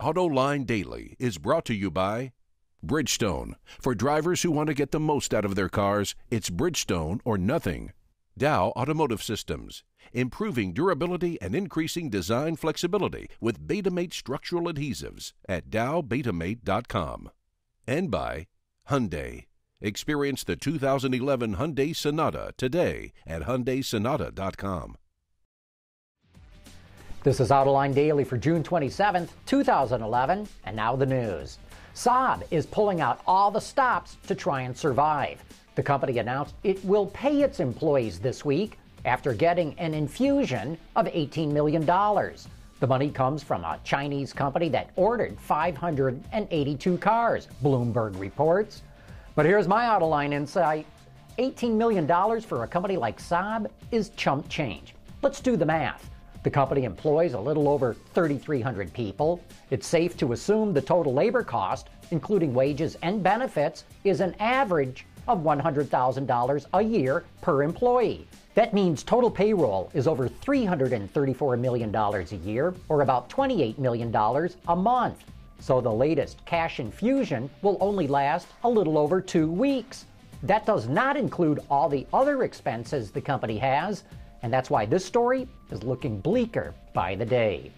Autoline Daily is brought to you by Bridgestone. For drivers who want to get the most out of their cars, it's Bridgestone or nothing. Dow Automotive Systems, improving durability and increasing design flexibility with Betamate structural adhesives at dowbetamate.com. And by Hyundai. Experience the 2011 Hyundai Sonata today at HyundaiSonata.com. This is Autoline Daily for June 27th, 2011, and now the news. Saab is pulling out all the stops to try and survive. The company announced it will pay its employees this week after getting an infusion of $18 million. The money comes from a Chinese company that ordered 582 cars, Bloomberg reports. But here's my Autoline insight. $18 million for a company like Saab is chump change. Let's do the math. The company employs a little over 3,300 people. It's safe to assume the total labor cost, including wages and benefits, is an average of $100,000 a year per employee. That means total payroll is over $334 million a year, or about $28 million a month. So the latest cash infusion will only last a little over 2 weeks. That does not include all the other expenses the company has, and that's why this story is looking bleaker by the day.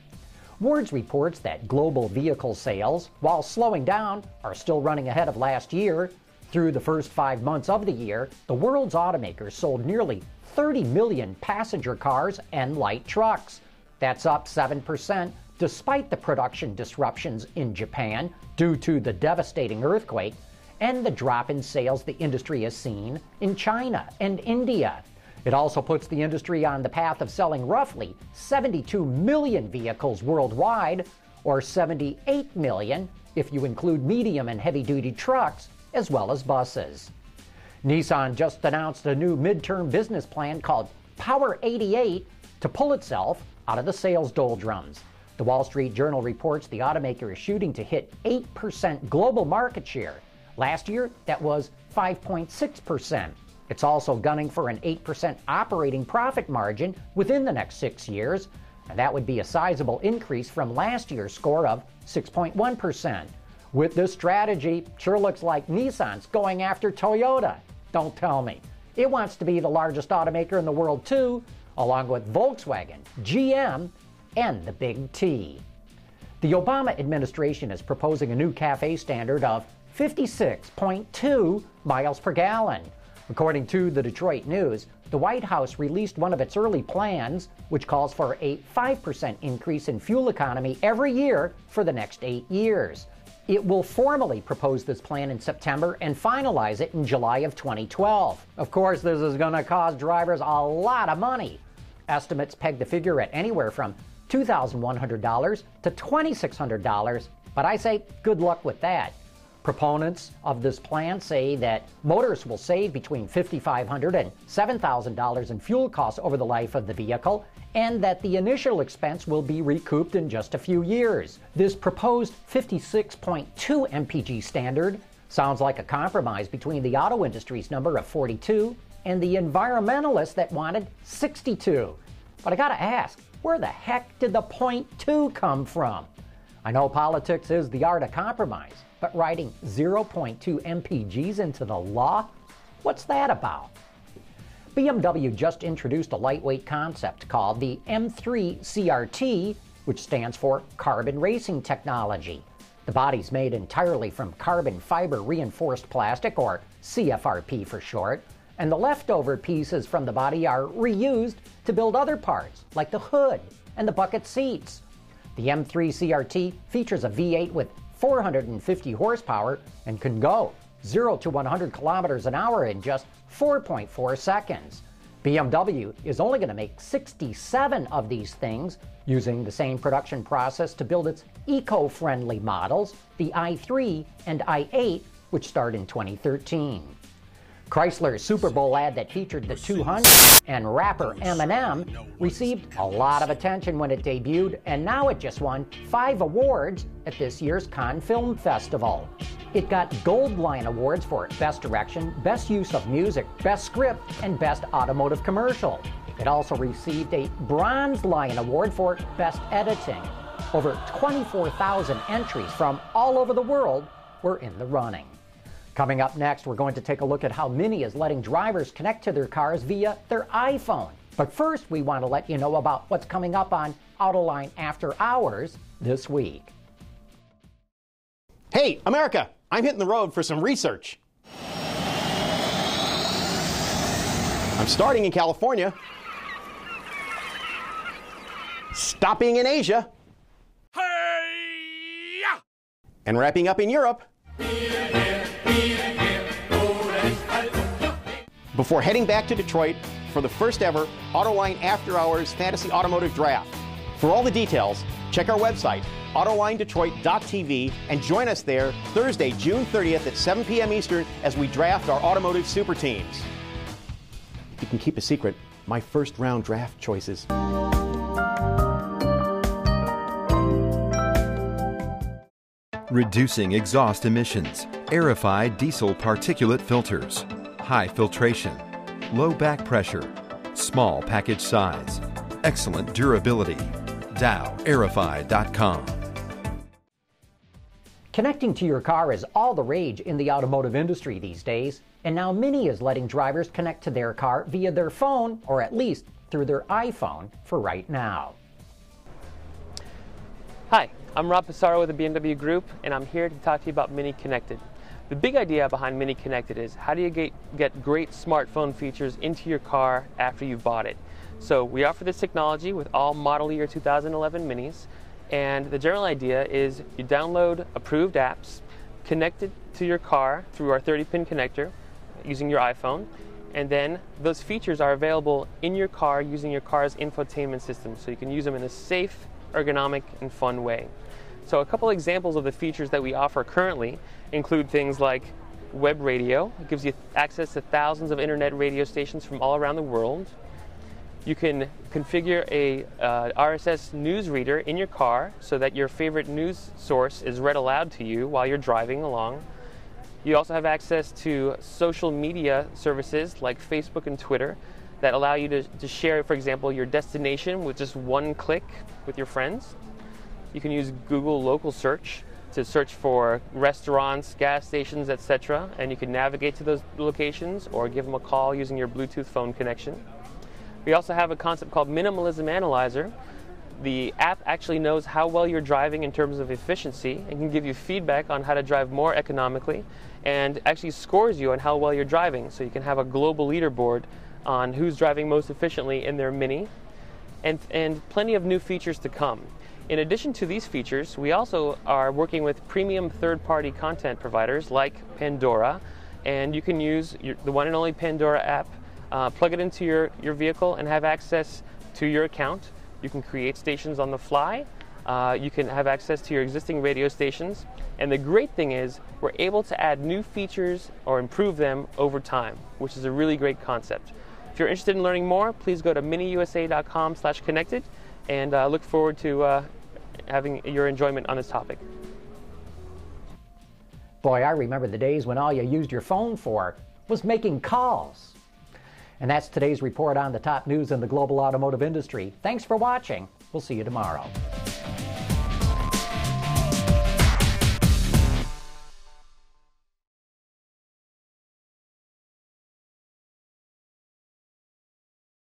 Wards reports that global vehicle sales, while slowing down, are still running ahead of last year. Through the first 5 months of the year, the world's automakers sold nearly 30 million passenger cars and light trucks. That's up 7%, despite the production disruptions in Japan due to the devastating earthquake and the drop in sales the industry has seen in China and India. It also puts the industry on the path of selling roughly 72 million vehicles worldwide, or 78 million if you include medium and heavy-duty trucks, as well as buses. Nissan just announced a new midterm business plan called Power 88 to pull itself out of the sales doldrums. The Wall Street Journal reports the automaker is shooting to hit 8% global market share. Last year, that was 5.6%. It's also gunning for an 8% operating profit margin within the next 6 years, and that would be a sizable increase from last year's score of 6.1%. With this strategy, sure looks like Nissan's going after Toyota. Don't tell me. It wants to be the largest automaker in the world too, along with Volkswagen, GM, and the Big T. The Obama administration is proposing a new CAFE standard of 56.2 miles per gallon. According to the Detroit News, the White House released one of its early plans, which calls for a 5% increase in fuel economy every year for the next 8 years. It will formally propose this plan in September and finalize it in July of 2012. Of course, this is going to cost drivers a lot of money. Estimates peg the figure at anywhere from $2,100 to $2,600, but I say good luck with that. Proponents of this plan say that motorists will save between $5,500 and $7,000 in fuel costs over the life of the vehicle, and that the initial expense will be recouped in just a few years. This proposed 56.2 mpg standard sounds like a compromise between the auto industry's number of 42 and the environmentalists that wanted 62. But I gotta ask, where the heck did the .2 come from? I know politics is the art of compromise, but writing 0.2 mpgs into the law? What's that about? BMW just introduced a lightweight concept called the M3 CRT, which stands for Carbon Racing Technology. The body's made entirely from carbon fiber reinforced plastic, or CFRP for short, and the leftover pieces from the body are reused to build other parts, like the hood and the bucket seats. The M3 CRT features a V8 with 450 horsepower and can go 0 to 100 kilometers an hour in just 4.4 seconds. BMW is only going to make 67 of these things, using the same production process to build its eco-friendly models, the i3 and i8, which start in 2013. Chrysler's Super Bowl ad that featured the 200 and rapper Eminem received a lot of attention when it debuted, and now it just won 5 awards at this year's Cannes Film Festival. It got Gold Lion awards for Best Direction, Best Use of Music, Best Script, and Best Automotive Commercial. It also received a Bronze Lion award for Best Editing. Over 24,000 entries from all over the world were in the running. Coming up next, we're going to take a look at how Mini is letting drivers connect to their cars via their iPhone. But first, we want to let you know about what's coming up on Autoline After Hours this week. Hey, America, I'm hitting the road for some research. I'm starting in California, stopping in Asia, and wrapping up in Europe, before heading back to Detroit for the first ever Autoline After Hours Fantasy Automotive Draft. For all the details, check our website, AutolineDetroit.tv, and join us there Thursday, June 30th at 7 p.m. Eastern as we draft our automotive super teams. You can keep a secret, my first round draft choices. Reducing exhaust emissions, aerified diesel particulate filters, high filtration, low back pressure, small package size, excellent durability. DowAerify.com. Connecting to your car is all the rage in the automotive industry these days, and now Mini is letting drivers connect to their car via their phone, or at least through their iPhone for right now. Hi, I'm Rob Pissarro with the BMW Group, and I'm here to talk to you about Mini Connected. The big idea behind Mini Connected is how do you get great smartphone features into your car after you've bought it. So we offer this technology with all model year 2011 Minis, and the general idea is you download approved apps connected to your car through our 30-pin connector using your iPhone, and then those features are available in your car using your car's infotainment system, so you can use them in a safe, ergonomic, and fun way. So a couple examples of the features that we offer currently include things like web radio. It gives you access to thousands of internet radio stations from all around the world. You can configure a RSS news reader in your car so that your favorite news source is read aloud to you while you're driving along. You also have access to social media services like Facebook and Twitter that allow you to share, for example, your destination with just one click with your friends. You can use Google Local Search to search for restaurants, gas stations, etc., and you can navigate to those locations or give them a call using your Bluetooth phone connection. We also have a concept called Minimalism Analyzer. The app actually knows how well you're driving in terms of efficiency and can give you feedback on how to drive more economically, and actually scores you on how well you're driving, so you can have a global leaderboard on who's driving most efficiently in their Mini, and plenty of new features to come. In addition to these features, we also are working with premium third-party content providers like Pandora, and you can use the one and only Pandora app, plug it into your vehicle and have access to your account. You can create stations on the fly. You can have access to your existing radio stations. And the great thing is we're able to add new features or improve them over time, which is a really great concept. If you're interested in learning more, please go to miniusa.com/connected, and look forward to having your enjoyment on this topic. Boy, I remember the days when all you used your phone for was making calls. And that's today's report on the top news in the global automotive industry. Thanks for watching. We'll see you tomorrow.